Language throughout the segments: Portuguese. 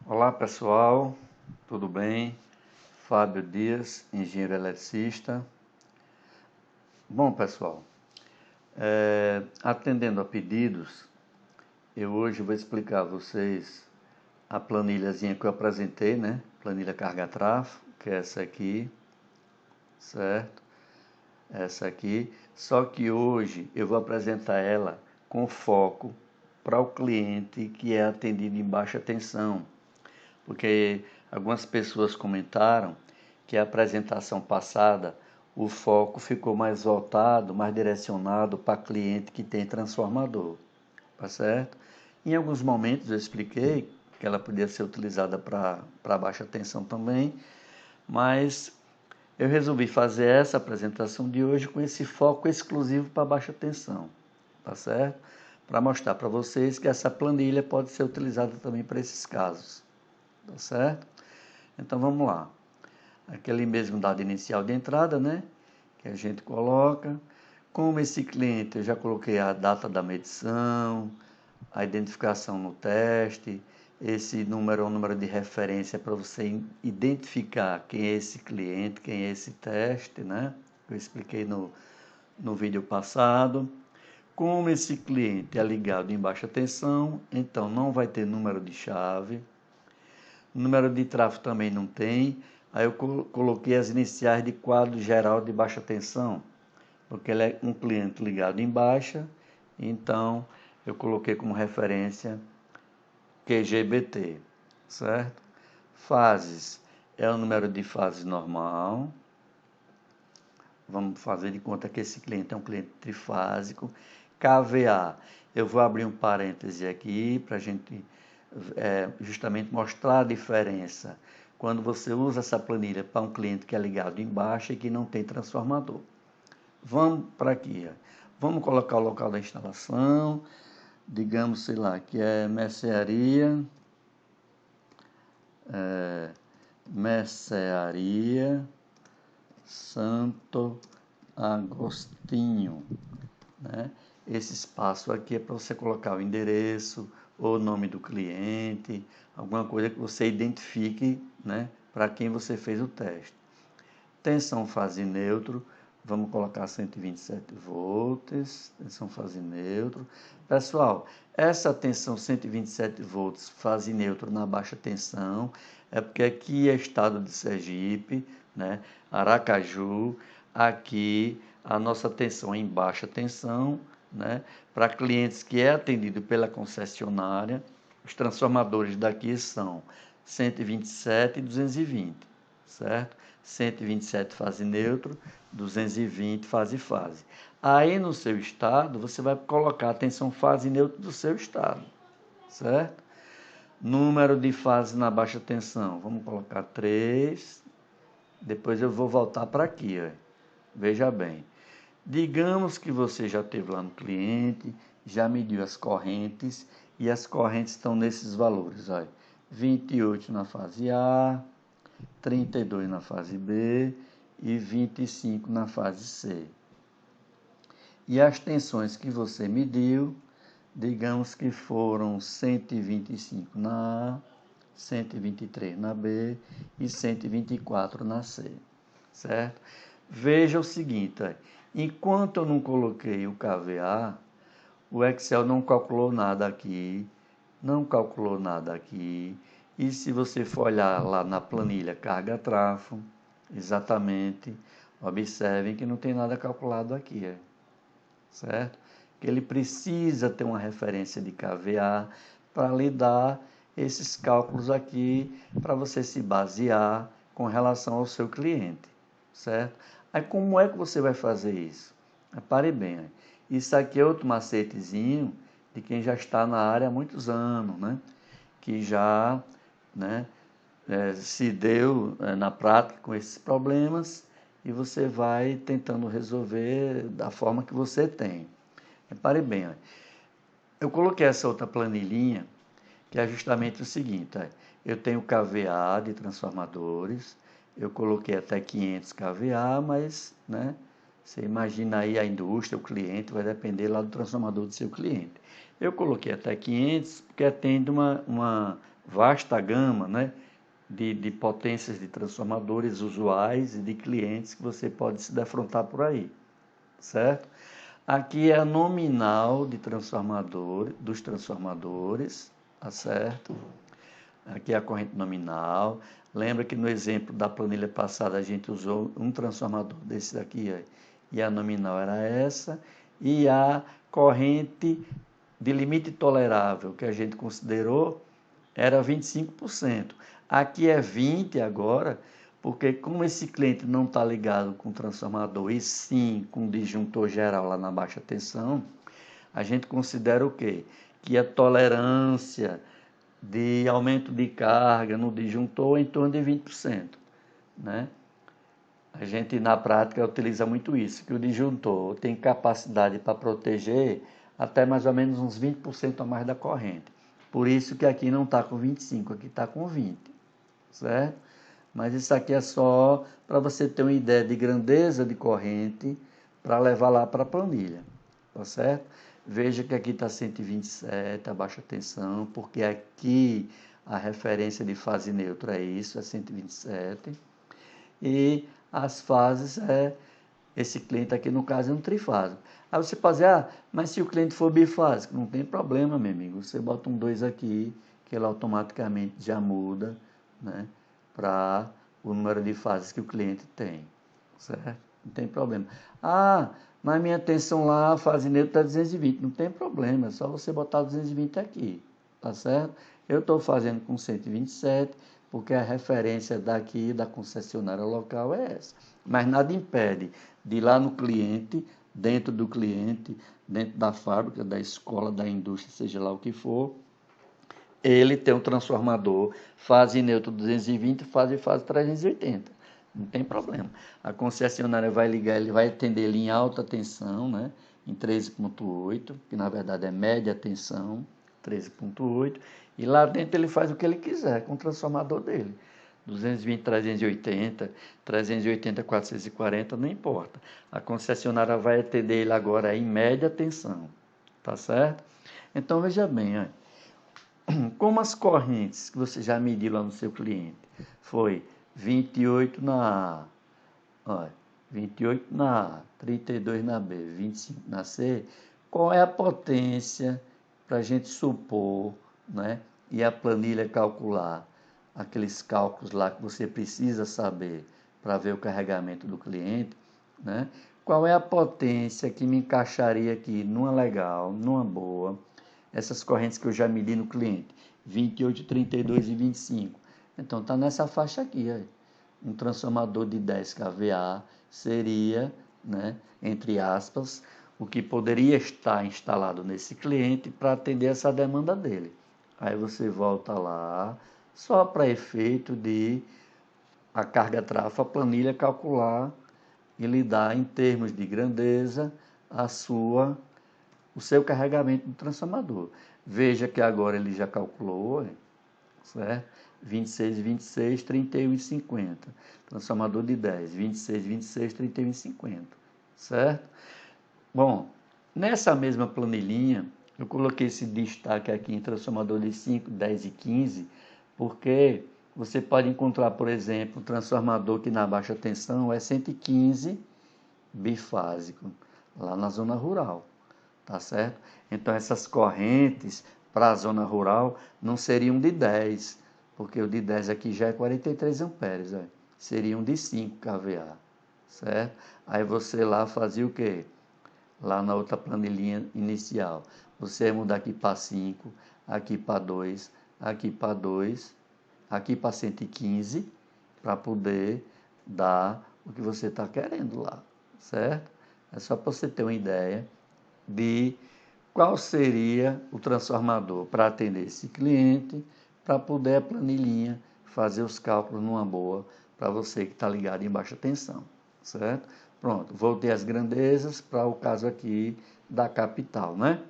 Olá pessoal, tudo bem? Fábio Dias, engenheiro eletricista. Bom pessoal, atendendo a pedidos, eu hoje vou explicar a vocês a planilhazinha que eu apresentei, né? Planilha carga-tráfego, que é essa aqui, certo? Essa aqui, só que hoje eu vou apresentar ela com foco para o cliente que é atendido em baixa tensão, porque algumas pessoas comentaram que a apresentação passada o foco ficou mais voltado, mais direcionado para cliente que tem transformador, tá certo? Em alguns momentos eu expliquei que ela podia ser utilizada para baixa tensão também, mas eu resolvi fazer essa apresentação de hoje com esse foco exclusivo para baixa tensão, tá certo? Para mostrar para vocês que essa planilha pode ser utilizada também para esses casos, tá certo? Então vamos lá. Aquele mesmo dado inicial de entrada, né? Que a gente coloca. Como esse cliente, eu já coloquei a data da medição, a identificação no teste, esse número é um número de referência para você identificar quem é esse cliente, quem é esse teste, né? Eu expliquei no vídeo passado. Como esse cliente é ligado em baixa tensão, então não vai ter número de chave. Número de tráfego também não tem. Aí eu coloquei as iniciais de quadro geral de baixa tensão, porque ele é um cliente ligado em baixa, então eu coloquei como referência QGBT, certo? Fases é o número de fases normal. Vamos fazer de conta que esse cliente é um cliente trifásico. KVA, eu vou abrir um parêntese aqui para a gente justamente mostrar a diferença quando você usa essa planilha para um cliente que é ligado em baixa e que não tem transformador. Vamos para aqui. Vamos colocar o local da instalação, digamos, sei lá, que é Mercearia Santo Agostinho, né? Esse espaço aqui é para você colocar o endereço, ou o nome do cliente, alguma coisa que você identifique, né, para quem você fez o teste. Tensão fase neutro, vamos colocar 127 volts, tensão fase neutro. Pessoal, essa tensão 127 volts fase neutro na baixa tensão é porque aqui é estado de Sergipe, né, Aracaju, aqui a nossa tensão é em baixa tensão, né, para clientes que é atendido pela concessionária, os transformadores daqui são 127 e 220, certo? 127 fase neutro, 220 fase-fase. Aí no seu estado, você vai colocar a tensão fase neutro do seu estado, certo? Número de fases na baixa tensão, vamos colocar 3. Depois eu vou voltar para aqui, ó. Veja bem. Digamos que você já esteve lá no cliente, já mediu as correntes, e as correntes estão nesses valores, ó. 28 na fase A, 32 na fase B e 25 na fase C. E as tensões que você mediu, digamos que foram 125 na A, 123 na B e 124 na C, certo? Veja o seguinte, enquanto eu não coloquei o KVA, o Excel não calculou nada aqui, não calculou nada aqui. E se você for olhar lá na planilha carga-tráfego, exatamente, observem que não tem nada calculado aqui, certo? Que ele precisa ter uma referência de KVA para lhe dar esses cálculos aqui, para você se basear com relação ao seu cliente, certo? Aí como é que você vai fazer isso? Repare bem, isso aqui é outro macetezinho de quem já está na área há muitos anos, né? Que já, né, se deu na prática com esses problemas e você vai tentando resolver da forma que você tem. Repare bem, eu coloquei essa outra planilhinha que é justamente o seguinte, eu tenho KVA de transformadores, eu coloquei até 500 KVA, mas, né, você imagina aí a indústria, o cliente, vai depender lá do transformador do seu cliente. Eu coloquei até 500 porque atende vasta gama, né, de potências de transformadores usuais e de clientes que você pode se defrontar por aí, certo? Aqui é a nominal de dos transformadores, tá certo? Aqui é a corrente nominal. Lembra que no exemplo da planilha passada a gente usou um transformador desse daqui, ó, e a nominal era essa, e a corrente de limite tolerável que a gente considerou era 25%. Aqui é 20% agora, porque como esse cliente não está ligado com o transformador e sim com o disjuntor geral lá na baixa tensão, a gente considera o quê? Que a tolerância de aumento de carga no disjuntor é em torno de 20%, né? A gente na prática utiliza muito isso, que o disjuntor tem capacidade para proteger até mais ou menos uns 20% a mais da corrente. Por isso que aqui não está com 25%, aqui está com 20%, certo? Mas isso aqui é só para você ter uma ideia de grandeza de corrente para levar lá para a planilha, tá certo? Veja que aqui está 127, a baixa tensão, porque aqui a referência de fase neutra é isso, é 127. E as fases esse cliente aqui no caso é um trifásico. Aí você pode dizer, mas se o cliente for bifásico, não tem problema, meu amigo. Você bota um 2 aqui, que ele automaticamente já muda, né, para o número de fases que o cliente tem, certo? Não tem problema. Mas minha tensão lá, a fase neutra está 220. Não tem problema, é só você botar 220 aqui, tá certo? Eu estou fazendo com 127, porque a referência daqui da concessionária local é essa. Mas nada impede de ir lá no cliente, dentro do cliente, dentro da fábrica, da escola, da indústria, seja lá o que for, ele tem um transformador fase neutro 220, fase 380. Não tem problema. A concessionária vai ligar, ele vai atender ele em alta tensão, né, em 13.8, que na verdade é média tensão, 13.8, e lá dentro ele faz o que ele quiser com o transformador dele. 220, 380, 380, 440, não importa. A concessionária vai atender ele agora em média tensão, tá certo? Então veja bem, olha, como as correntes que você já mediu lá no seu cliente foi 28 na A, olha, 28 na A, 32 na B, 25 na C, qual é a potência para a gente supor, né, e a planilha calcular aqueles cálculos lá que você precisa saber para ver o carregamento do cliente, né? Qual é a potência que me encaixaria aqui numa legal, numa boa, essas correntes que eu já medi no cliente, 28, 32 e 25. Então está nessa faixa aqui, aí. Um transformador de 10 kVA seria, né, entre aspas, o que poderia estar instalado nesse cliente para atender essa demanda dele. Aí você volta lá, só para efeito de a carga trafa, a planilha calcular e lhe dar em termos de grandeza o seu carregamento do transformador. Veja que agora ele já calculou, certo? 26, 26, 31 e 50. Transformador de 10, 26, 26, 31 e 50, certo? Bom, nessa mesma planilhinha, eu coloquei esse destaque aqui em transformador de 5, 10 e 15, porque você pode encontrar, por exemplo, um transformador que na baixa tensão é 115 bifásico, lá na zona rural, tá certo? Então essas correntes para a zona rural não seriam de 10, porque o de 10 aqui já é 43 amperes, seriam de 5 kVA, certo? Aí você lá fazia o quê? Lá na outra planilhinha inicial, você ia mudar aqui para 5, aqui para 2, aqui para 2, aqui para 115, para poder dar o que você está querendo lá, certo? É só para você ter uma ideia de qual seria o transformador para atender esse cliente, para poder a planilhinha fazer os cálculos numa boa para você que está ligado em baixa tensão, certo? Pronto, voltei às grandezas para o caso aqui da capital, né?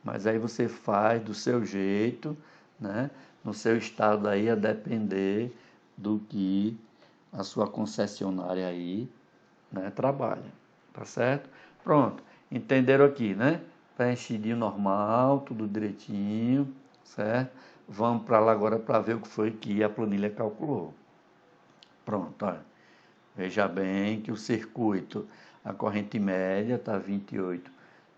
Mas aí você faz do seu jeito, né? No seu estado aí, a depender do que a sua concessionária aí, né, trabalha, tá certo? Pronto, entenderam aqui, né? Preenchidinho normal, tudo direitinho, certo? Vamos para lá agora para ver o que foi que a planilha calculou. Pronto, olha. Veja bem que o circuito, a corrente média está 28,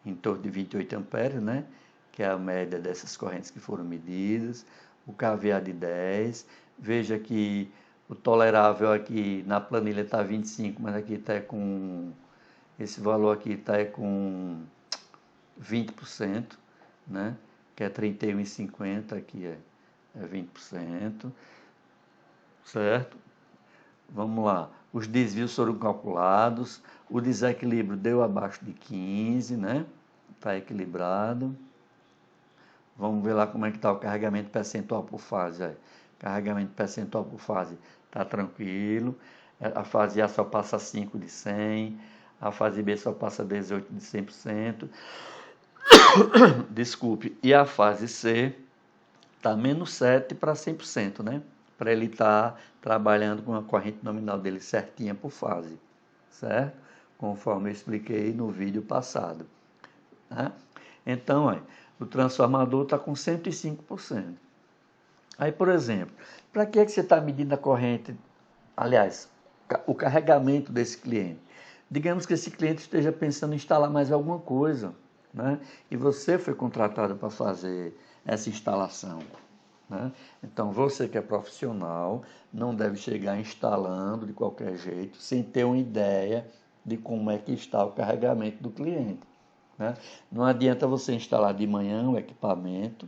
em torno de 28 amperes, né? Que é a média dessas correntes que foram medidas. O kVA de 10. Veja que o tolerável aqui na planilha está 25, mas aqui está com... Esse valor aqui está com 20%, né? Que é 31,50, aqui é 20%, certo? Vamos lá. Os desvios foram calculados, o desequilíbrio deu abaixo de 15, né? Está equilibrado. Vamos ver lá como é que está o carregamento percentual por fase. Aí. Carregamento percentual por fase está tranquilo. A fase A só passa 5 de 100, a fase B só passa 18 de 100%. Desculpe. E a fase C está menos 7 para 100%, né? Para ele estar trabalhando com a corrente nominal dele certinha por fase, certo? Conforme eu expliquei no vídeo passado. Né? Então, aí, o transformador está com 105%. Aí, por exemplo, para que você está medindo a corrente, aliás, o carregamento desse cliente? Digamos que esse cliente esteja pensando em instalar mais alguma coisa, né? E você foi contratado para fazer essa instalação. Né? Então, você que é profissional não deve chegar instalando de qualquer jeito, sem ter uma ideia de como é que está o carregamento do cliente. Né? Não adianta você instalar de manhã o equipamento,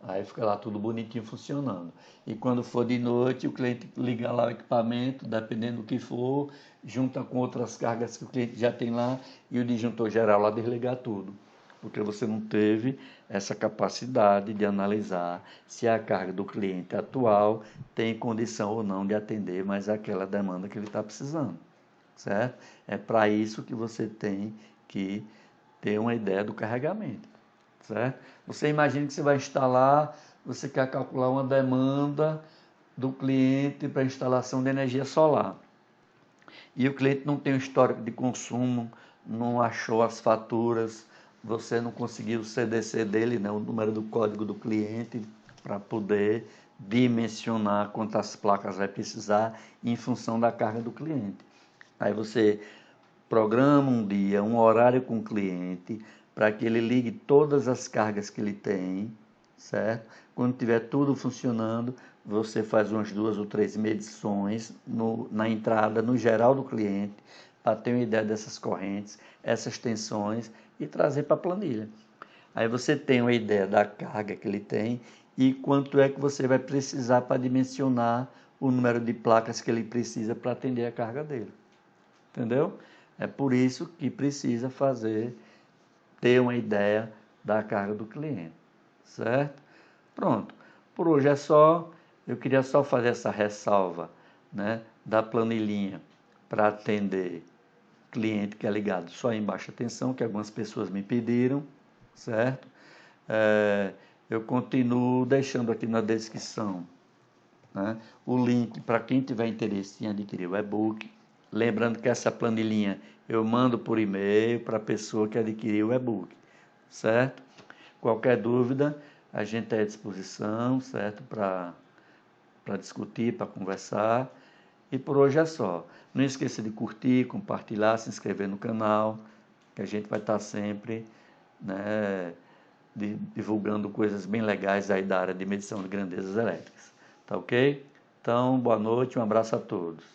aí fica lá tudo bonitinho funcionando. E quando for de noite, o cliente liga lá o equipamento, dependendo do que for, junta com outras cargas que o cliente já tem lá e o disjuntor geral lá desligar tudo. Porque você não teve essa capacidade de analisar se a carga do cliente atual tem condição ou não de atender mais aquela demanda que ele está precisando, certo? É para isso que você tem que ter uma ideia do carregamento, certo? Você imagina que você vai instalar, você quer calcular uma demanda do cliente para instalação de energia solar. E o cliente não tem um histórico de consumo, não achou as faturas, você não conseguiu o CDC dele, né, o número do código do cliente, para poder dimensionar quantas placas vai precisar em função da carga do cliente. Aí você programa um dia, um horário com o cliente, para que ele ligue todas as cargas que ele tem, certo? Quando tiver tudo funcionando, você faz umas 2 ou 3 medições na entrada, no geral do cliente, para ter uma ideia dessas correntes, essas tensões e trazer para a planilha. Aí você tem uma ideia da carga que ele tem e quanto é que você vai precisar para dimensionar o número de placas que ele precisa para atender a carga dele. Entendeu? É por isso que precisa ter uma ideia da carga do cliente, certo? Pronto. Por hoje é só. Eu queria só fazer essa ressalva, né, da planilhinha para atender cliente que é ligado só em baixa tensão, que algumas pessoas me pediram, certo? Eu continuo deixando aqui na descrição, né, o link para quem tiver interesse em adquirir o e-book. Lembrando que essa planilhinha eu mando por e-mail para a pessoa que adquiriu o e-book, certo? Qualquer dúvida, a gente está à disposição, certo? Para discutir, para conversar. E por hoje é só. Não esqueça de curtir, compartilhar, se inscrever no canal, que a gente vai estar sempre, né, divulgando coisas bem legais aí da área de medição de grandezas elétricas. Tá ok? Então, boa noite, um abraço a todos.